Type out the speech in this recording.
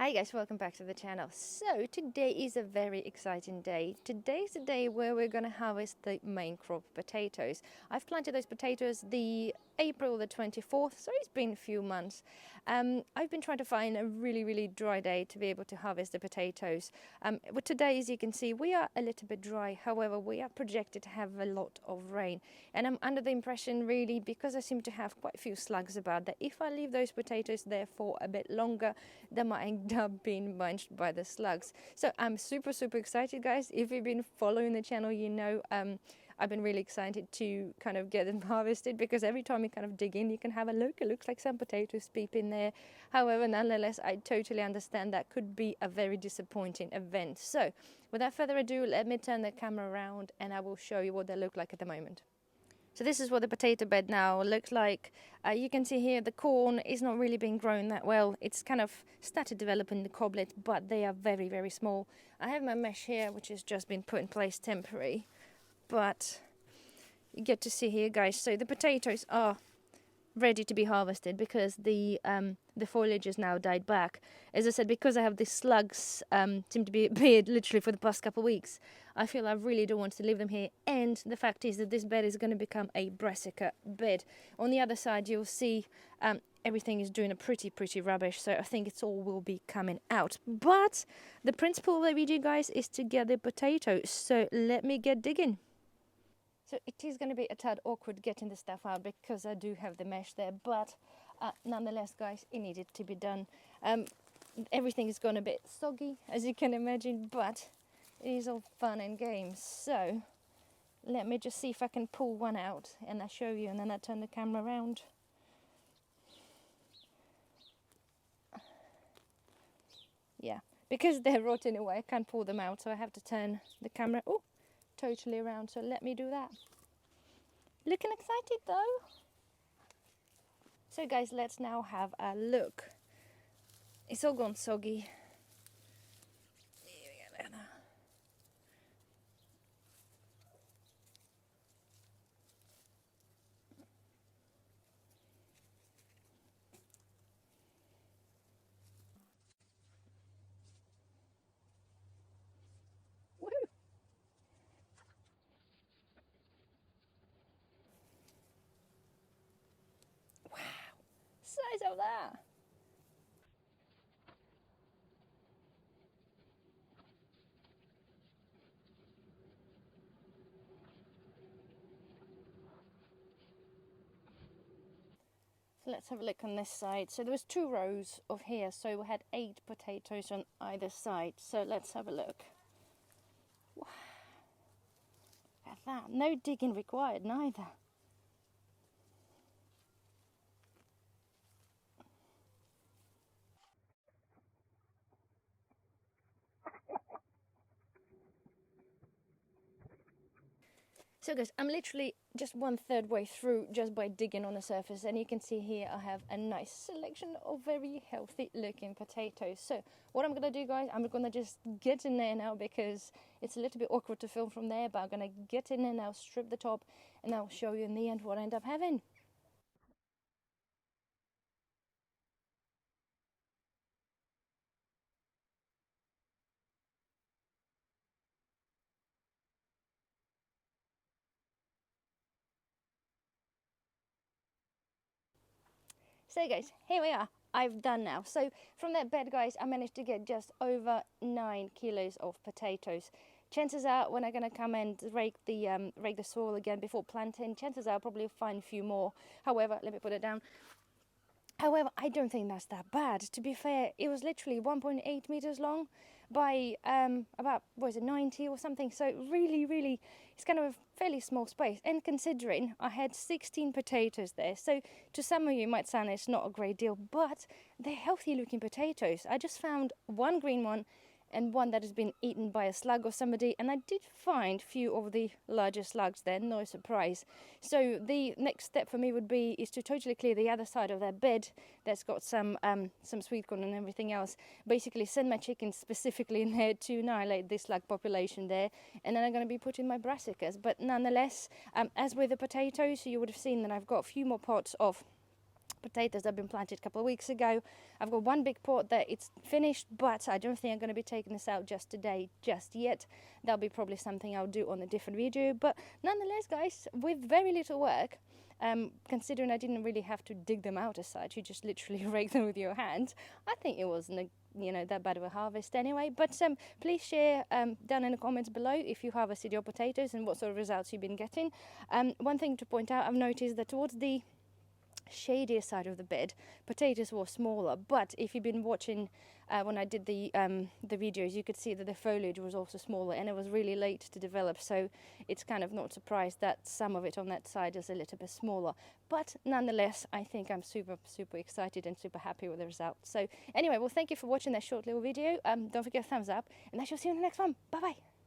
Hi guys, welcome back to the channel. So today is a very exciting day. Today is the day where we're going to harvest the main crop potatoes. I've planted those potatoes the April the 24th, so it's been a few months. I've been trying to find a really dry day to be able to harvest the potatoes. But today, as you can see, we are a little bit dry. However, we are projected to have a lot of rain. And I'm under the impression, really, because I seem to have quite a few slugs about, that if I leave those potatoes there for a bit longer, they might end up being munched by the slugs. So I'm super excited, guys. If you've been following the channel, you know I've been really excited to kind of get them harvested, because every time you kind of dig in, you can have a look. It looks like some potatoes peeping there. However, nonetheless, I totally understand that could be a very disappointing event. So without further ado, let me turn the camera around and I will show you what they look like at the moment. So this is what the potato bed now looks like. You can see here the corn is not really being grown that well. It's kind of started developing the coblet, but they are very small. I have my mesh here, which has just been put in place temporary. But you get to see here, guys, so the potatoes are ready to be harvested because the foliage has now died back. As I said, because I have these slugs seem to be appeared literally for the past couple of weeks, I feel I really don't want to leave them here. And the fact is that this bed is going to become a brassica bed. On the other side, you'll see everything is doing a pretty rubbish, so I think it's all will be coming out. But the principle that we do, guys, is to get the potatoes. So let me get digging. So it is going to be a tad awkward getting the stuff out because I do have the mesh there, but nonetheless, guys, it needed to be done. Everything is gone a bit soggy, as you can imagine, but it is all fun and games. So let me just see if I can pull one out and I'll show you, and then I turn the camera around. Yeah, because they're rotting away, I can't pull them out, so I have to turn the camera totally around. So let me do that. Looking excited though. So guys, let's now have a look. It's all gone soggy. Woo! Wow, size of that. So let's have a look on this side. So there was 2 rows of here, so we had 8 potatoes on either side. So let's have a look. Wow. At that, no digging required neither. So guys, I'm literally just 1/3 way through just by digging on the surface, and you can see here I have a nice selection of very healthy looking potatoes. So what I'm gonna do, guys, I'm gonna just get in there now because it's a little bit awkward to film from there, but I'm gonna get in there now, strip the top, and I'll show you in the end what I end up having. So guys, here we are. I've done now. So from that bed, guys, I managed to get just over 9 kilos of potatoes. Chances are when I'm going to come and rake the soil again before planting, chances are I'll probably find a few more. However, let me put it down. However, I don't think that's that bad. To be fair, it was literally 1.8 meters long by about, what is it, 90 or something. So really, it's kind of a fairly small space. And considering I had 16 potatoes there, so to some of you it might sound it's not a great deal, but they're healthy looking potatoes. I just found one green one and one that has been eaten by a slug or somebody, and I did find a few of the larger slugs there, no surprise. So the next step for me would be is to totally clear the other side of that bed that's got some sweet corn and everything else. Basically send my chickens specifically in there to annihilate this slug population there, and then I'm going to be putting my brassicas. But nonetheless, as with the potatoes, you would have seen that I've got a few more pots of potatoes that have been planted a couple of weeks ago. I've got one big pot that it's finished, but I don't think I'm going to be taking this out just today, just yet. That'll be probably something I'll do on a different video. But nonetheless, guys, with very little work, considering I didn't really have to dig them out as such, you just literally rake them with your hand, I think it wasn't that bad of a harvest anyway. But please share down in the comments below if you harvested your potatoes and what sort of results you've been getting. One thing to point out, I've noticed that towards the shadier side of the bed, potatoes were smaller, but if you've been watching when I did the videos, you could see that the foliage was also smaller, and it was really late to develop, so it's kind of not surprised that some of it on that side is a little bit smaller. But nonetheless, I think I'm super excited and super happy with the result. So anyway, well, thank you for watching that short little video. Don't forget thumbs up, and I shall see you in the next one. Bye bye.